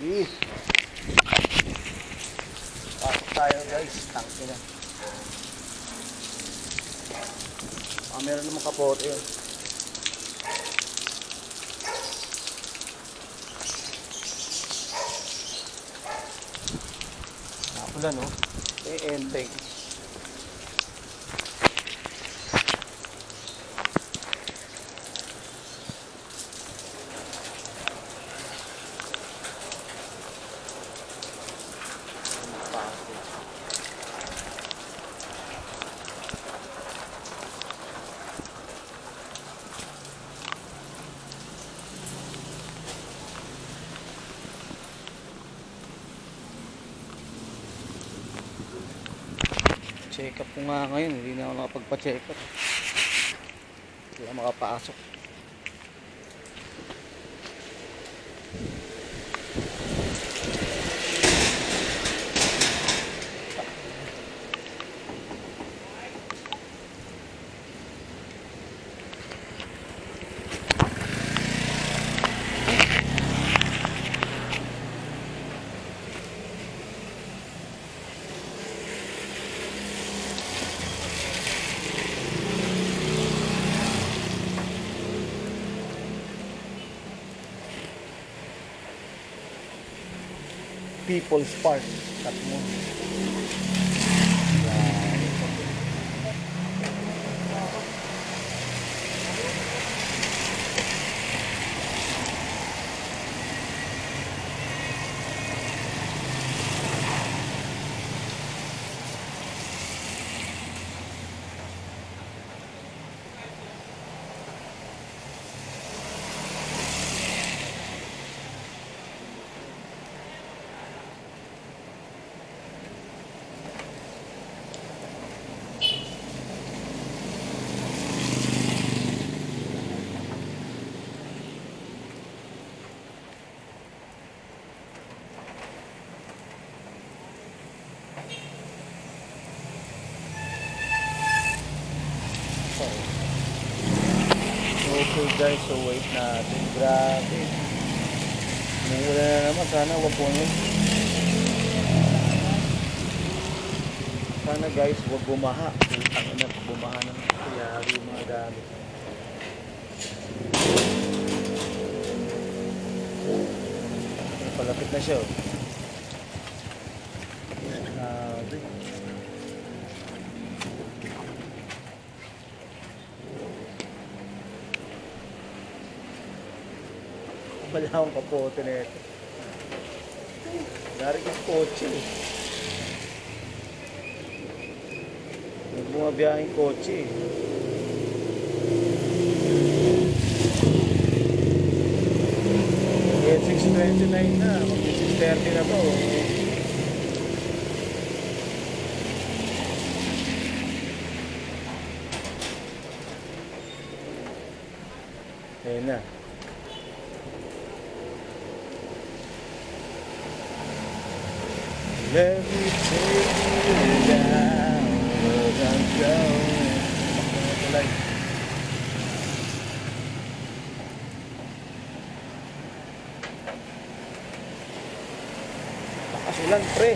Yes. Pasok tayo guys. Tangke na. Meron naman kapote yun. Nakulan no? Enteng. Check up ko nga ngayon, hindi na ako nakapagpa-check up. Hindi na makapasok. People's Park Katmo. Okay guys, so wait natin. Grabe. Mula na naman. Sana wag po nun. Sana guys, wag bumaha. Ang ina, bumaha naman. Kaya yung mga gamit. Palapit na siya. Grabe. Wala akong kapote na ito. Narik yung kotse. Bumabiyahing kotse. Kaya 6:29 na. Mag-6:30 na to. Ayan na. Let me take you down where I'm going. Lakas ulan, pre.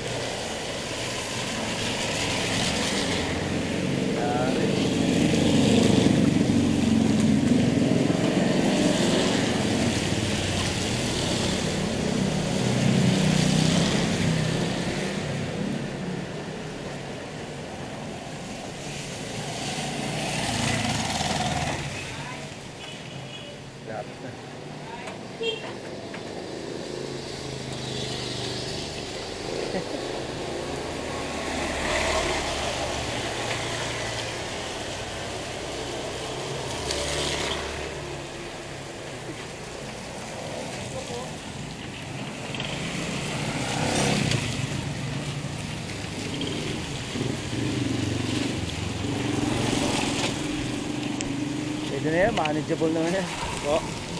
Pwede na yan, manageable naman yan.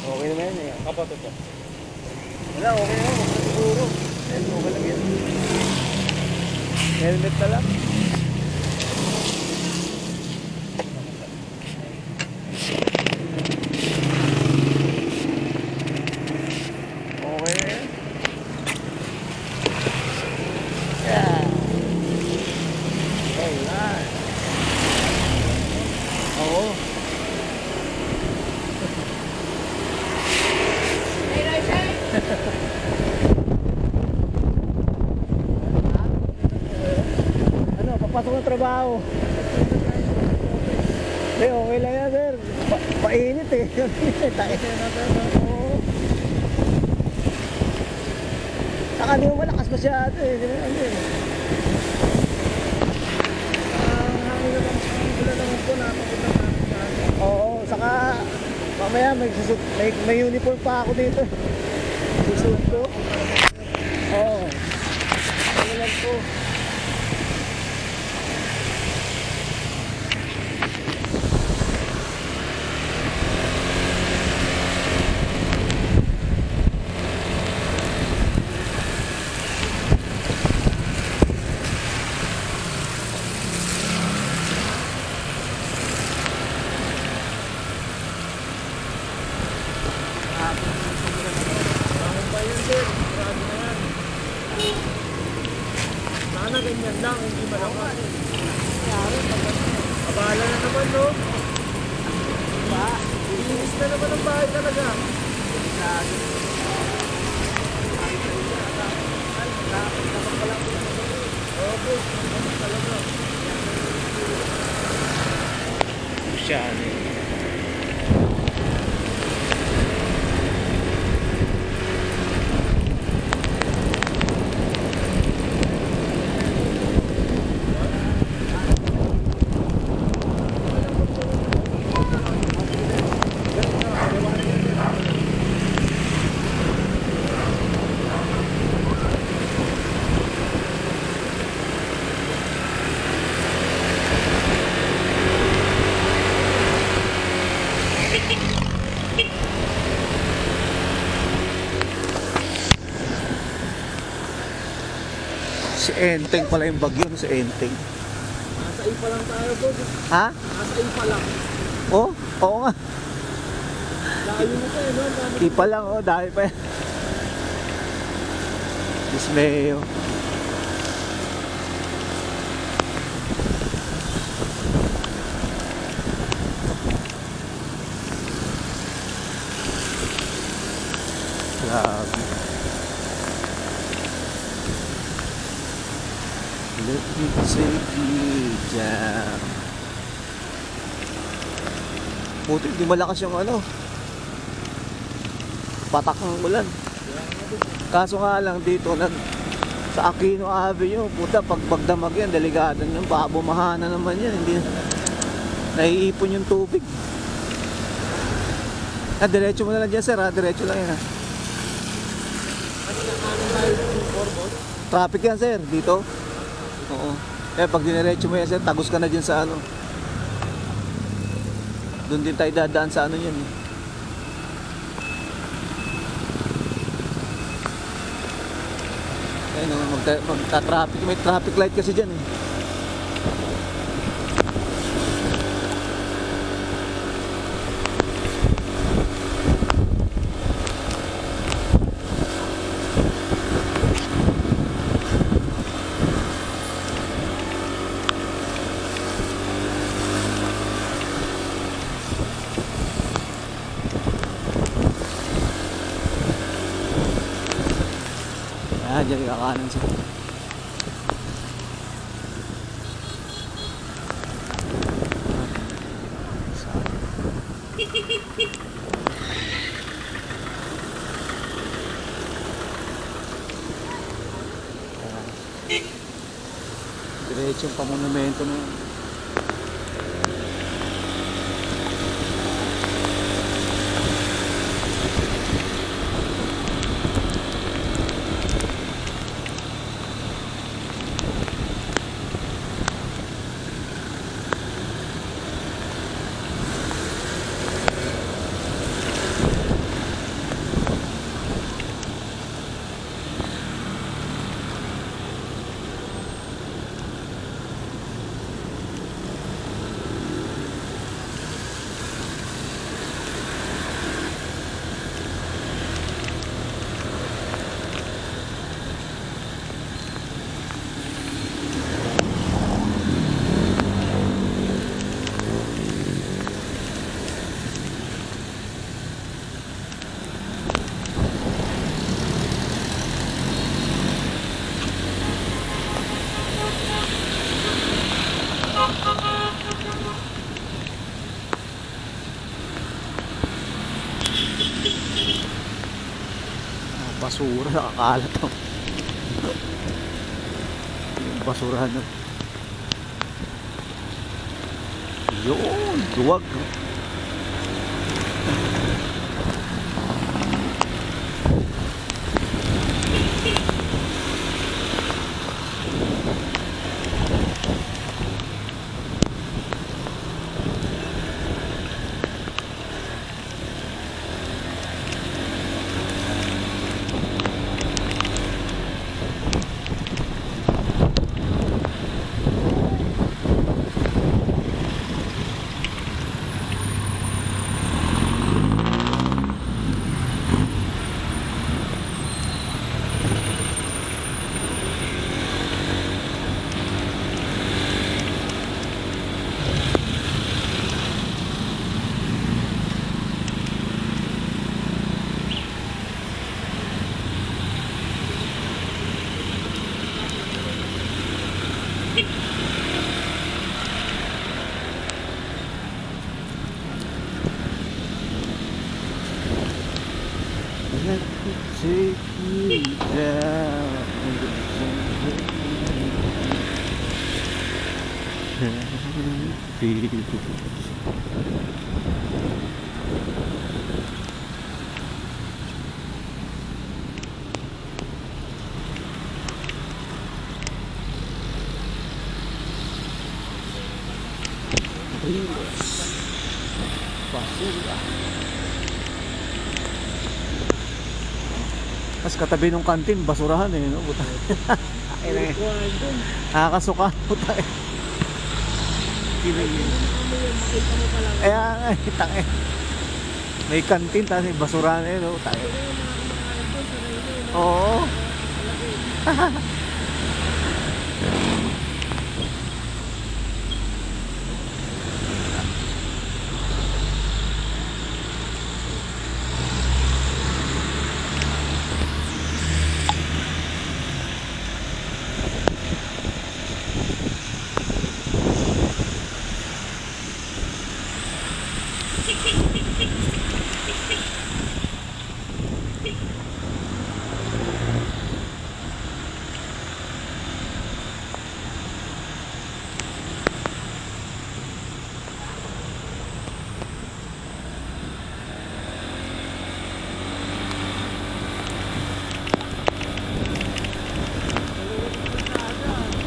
Okay naman yan. Kapato po. Wala, okay naman. Huwag na siguro. Okay lang yan. Helmet na lang. Okay na yan. Ano, papasok ng trabaho. Hindi, okay lang yan, sir. Painit eh. Oo. Saka di mo malakas masyado eh. Di ba, ano eh. Hangin naman, wala naman po nakakita natin. Oo, saka mamaya may uniform pa ako dito. Susunod ko. Oo. Ano lang po. Sana ganyan lang, hindi malakas. Abala na naman, no? Inis na naman ang bahay talaga. Okay, talaga. Siya, si Enteng pala yung bagyo, si Enteng. Nasa ipa lang tayo po. Ha? Nasa ipa lang. Oh, oo nga. Layo mo pa yun, no? Ipa lang, oh, dahil pa yan. Dismayo. Grabe. Let me take you down. Buti di malakas yung ano, patak ng ulan. Kaso nga lang dito sa Aquino Avenue, puta, pag pagdamag yan, delikado yan, baka bumaha na naman yan, hindi naiipon yung tubig. Diretso mo na lang dyan, sir, ha? Diretso lang yan, ha? Traffic yan, sir, dito. Oo. Pag diniretso mo yan, sir, tagos ka na dyan sa ano. Doon din tayo dadaan sa ano yan. Ayun, magta-traffic. May traffic light kasi dyan eh. Diyan kakanan siya. Diretso yung pamonumento na yun. Basura, nakakalat to. Yung basurahan na. Yun, duwag. Let me take you down. Basura. Tapos katabi ng kantin, basurahan eh, no? Puta. Nakakasuka, puta eh. Kaya nga, itang eh. May kantin, tapos may basurahan eh, no? Tayo. Oo.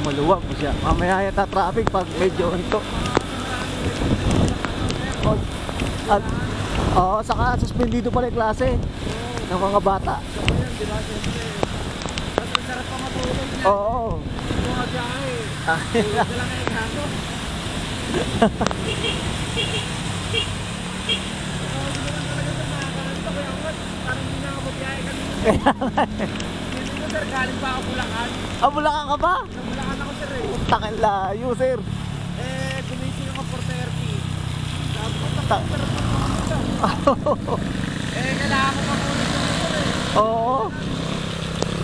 Maluwag po siya. Mamaya yata traffic pag medyo ito. At saka suspendido pa rin klase ng mga bata. Oo. Galing pa ako Bulacan. Bulacan ka ba? Sa Bulacan ako sir eh. Takang layo sir. Gumising ako for therapy. Sabi ko, kailangan ko makulit ng motor eh. Oo.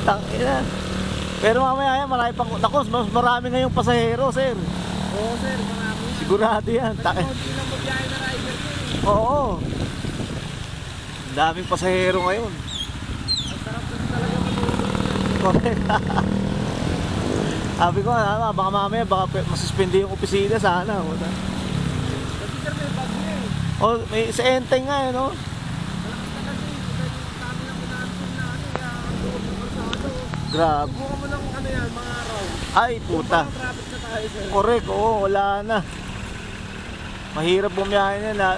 Tangina. Pero mamaya yan, marami pang... Naku, mas marami ngayong pasahero sir. Oo sir, marami yan. Sigurado yan. Kasi konti lang magbiyahe na rider ko eh. Oo. Ang daming pasahero ngayon. Ang sarap kasi talaga matulog. Sabi ko, baka mamaya, baka masuspindi yung opisina sana. Kasi sir, may bagyo eh. May sa Enteng nga, no? Malakas na kasi, dami lang pinansin na ano, kaya ang loob ng kalsado. Grab. Subukan mo ng ano yan, mga araw. Ay, puta. Parang traffic na tayo sir. Correct, oo, wala na. Mahirap bumiyahin yan na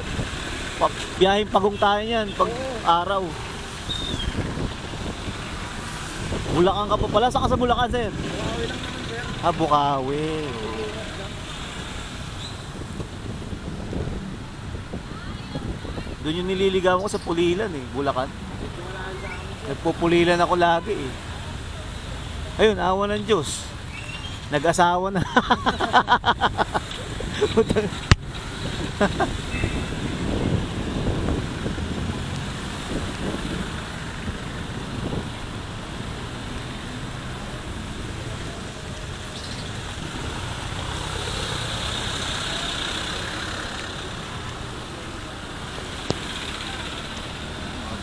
biyahing pagong tayo yan pag araw. Bulacan ka pa pala. Saan ka sa Bulacan, sir? Bukawi lang naman sir. Bukawi. Doon yung nililigawan ko sa Pulilan eh, Bulacan. Nagpupulilan ako lagi eh. Ayun, awa ng Diyos. Nag-asawa na.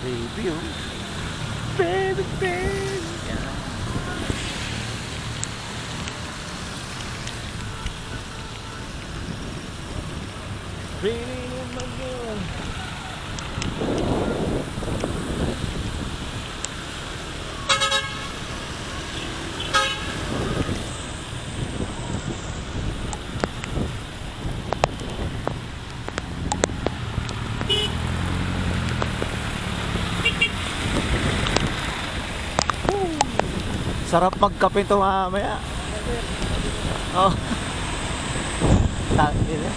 Baby, oh. Baby. bigtin. Yan. Really naman yun. Sarap magkape to mamaya. Oh. Tangin eh.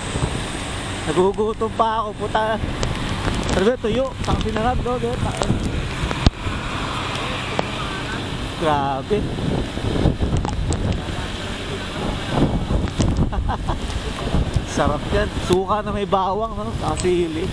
Nagugutom pa ako, puta. Sabi, tuyo. Saan sinangag, no? Grabe. Sarap yan. Suka na may bawang, no? Kasili.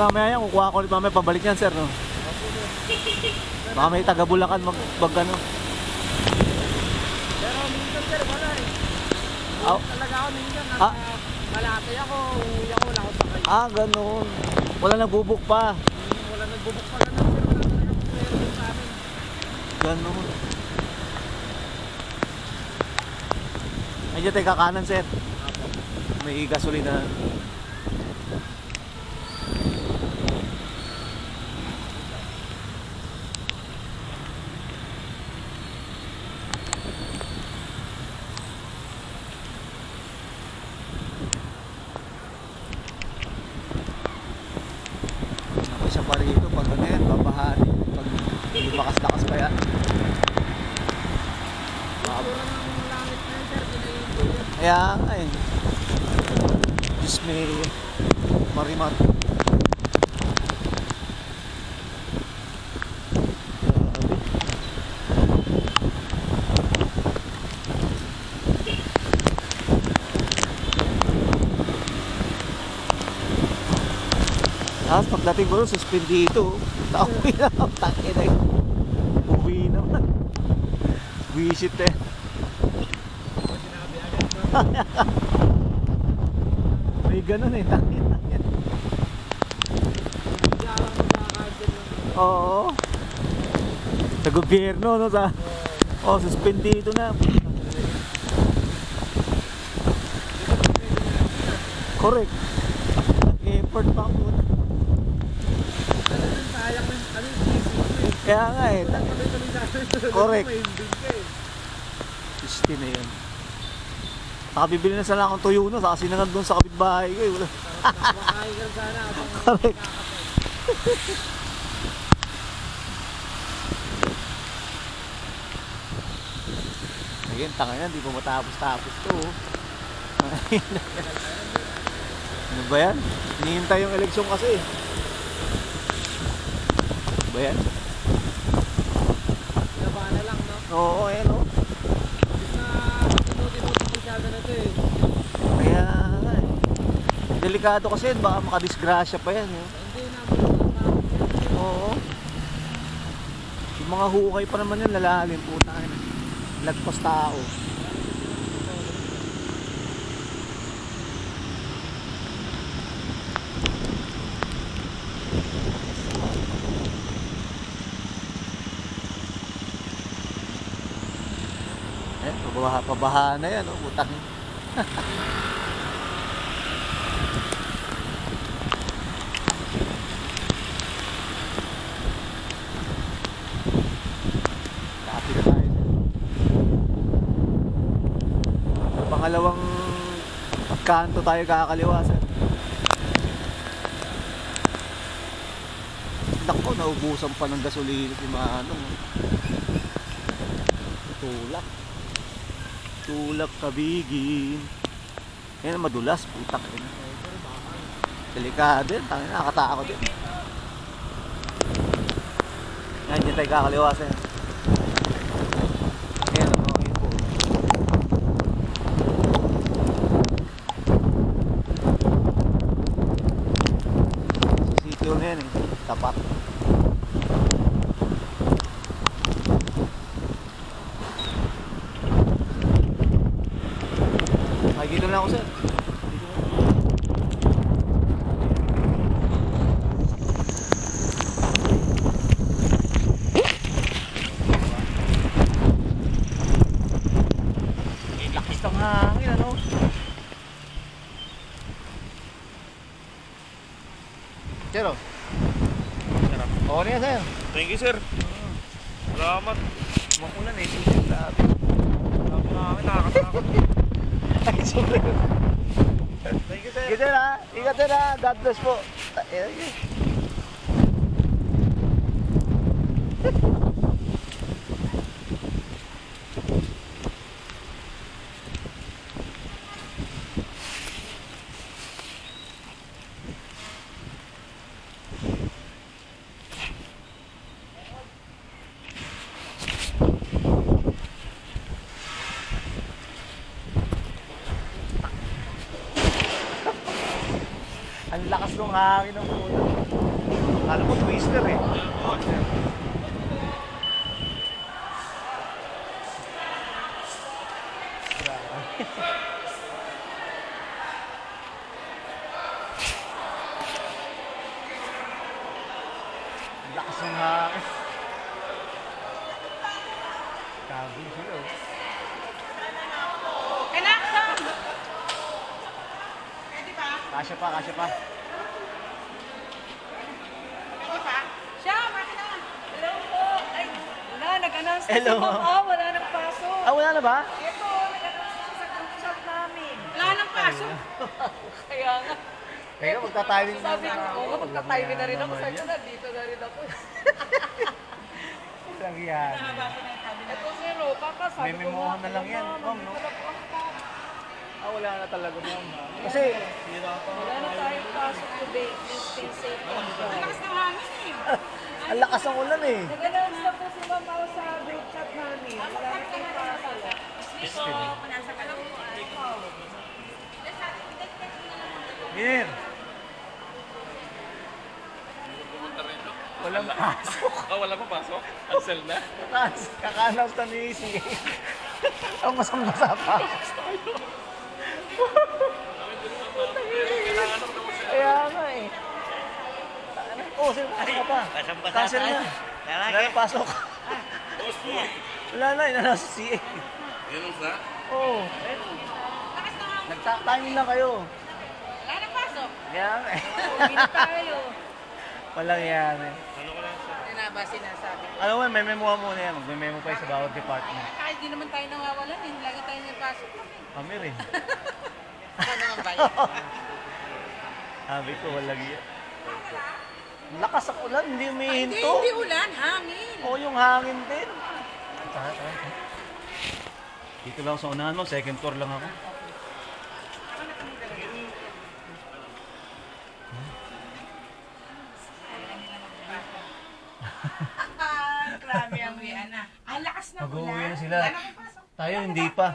Mamaya yan, kukuha ko ulit mamaya pabalik yan, sir, no? Baka may taga Bulacan mag ano. Pero minsan sir, wala eh. Oh. Talaga ako minsan, Ah. Malate ako, uuwi ako, wala ako sakay. Ah, ganun. Wala nagbubuk pa. Wala nagbubuk pa ganun, sir, wala talaga meron sa amin. Ganun. Ay, dyan tayo kakanan, sir. May gasolina. Isa pa rito pag ano yan, babahari. Pag lumakas-lakas pa yan. Puro ng langit na yun, sir, pinahinto yun. Kaya nga eh. Diyos may marimar. Tapos pagdating ko doon, suspend dito. Uwi na ako, tangin na yun. Uwi naman. Visit eh. May ganun eh, tangin na yan. Oo. Sa gobyerno, no? Oh, suspend dito na. Correct. Nag-effort pa ako. Sayang mo yung isip. Kaya nga eh. Correct. Correct. Isti na yun. Nakabibili na sana akong tuyo na. Kasi sinangag doon sa kapitbahay ko eh. Wala. Makain ka sana. Correct. Again, tanga yan. Di pa matapos-tapos to. Ano ba yan? Hinihintay yung eleksyon kasi. Ano ba yan? Naba na lang, no? Oo, ayan o. Na tinuti-nuti masyado na ito eh. Kaya nga eh. Delikado kasi yan. Baka makadisgrasya pa yan. Eh. Hindi na mo. Oo. Yung mga hukay pa naman yan, lalalim po tayo. Lagpas tao. Pabaha na yan, utang. Dati na tayo. Sa pangalawang kanto tayo kakaliwasan. Nako, naubusan pa ng gasolina si Manong. Tulak. Tulak kabigin. Yan madulas, putak yun. Delikado yun, nakakatakot yun. Yan, dyan tayo kakaliwasan. Yan, yun po. Sa sityo na yan eh, tapat. Dito na ako, sir. Lakas ng hangin, ano? Sir, oh. Oo na yan, sir. Thank you, sir. Salamat. Makulan eh. Sulit lahat. Salamat namin, nakakatakot. Ay, sulit. Thank you, sir. Sige, sir, ha? Ingat, sir, ha? God bless po. Ayan. Ang lakas ng hangin ng puno. Alam mo, twister eh. Ang lakas ng hangin. Kabin sila oh. Kasya pa, kasya pa. Siya, bakit na? Hello po. Ay, wala, nag-announce na Hello. si Ma'am. Oh, wala nang pasok. Ah, wala na ba? Ito, nag-announce na sa group chat namin. Wala nang pasok. Kaya nga. Teka, magta-timing na. Sabi ko, oo, magta-timing na rin ako. Sabi ko, nandito na rin ako. Lang yan. Ito si Ropa pa, sabi May ko, memohan na lang yan, ma'am, no? Ah, wala na talaga, ma'am. Kasi, Wala na tayong pasok today. Please stay safe. Malakas ng hangin eh. ang lakas ng ulan eh. Nag-announce na po si Ma'am Mau sa group chat namin. Wala na tayong pasok. Mir. Walang pasok. Oh, wala pa pasok? Cancel na? Kaka-announce na ni CA. Ang masang-masa pa. Kaya nga eh. Oh, sir, pasok ka pa. Cancel na. Wala na pasok. Wala na, inannounce si CA. Yun na? Oo. Nagta-timing lang kayo. Wala na pasok. Kaya nga eh. Uwi na tayo. Walang yan eh. Ano ko lang, sir? Ano na ba sinasabi? Alam mo, may memo muna yan. Magme-memo pa sa bawat department. Kahit di naman tayo nawawalan eh. Lagi tayo nagpasok kami. Kami rin. Ano naman ba yun? Sabi ko, walang yan. Lakas ang ulan, hindi Hindi, umihinto. hindi ulan. Hangin. Oo, yung hangin din. Dito lang sa unahan mo, second floor lang ako. Grabe ang uwian na. Ang lakas na Mag-uwi na sila. Wala nang pasok. Tayo, hindi pa.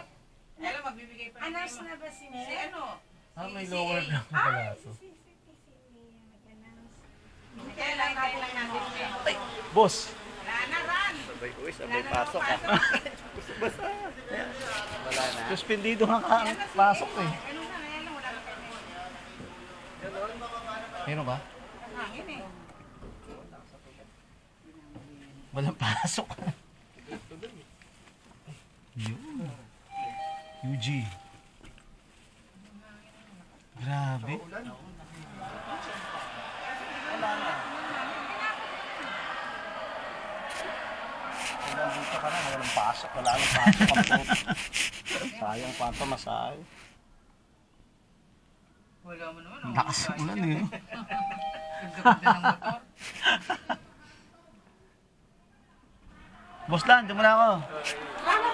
Alam, magbibigay pa. Anas na ba si ano? Ah, may lower lang na pala ito. Kailan natin Ay, boss! Wala na, Ran. Sabay uwi, sabay pasok ah. Wala na. Suspendido nga ang pasok eh. Ano na, ayan lang, wala na kami. Meron ba? Hangin eh. Walang pasok. Yun. UG. Grabe. Nandito ka na, walang pasok. Wala nang pasok ang po. Sayang pa ito, masahe. Wala mo naman. Ang lakas ng ulan eh. Ganda ng motor. Boss Lan, dyan muna ako. Wala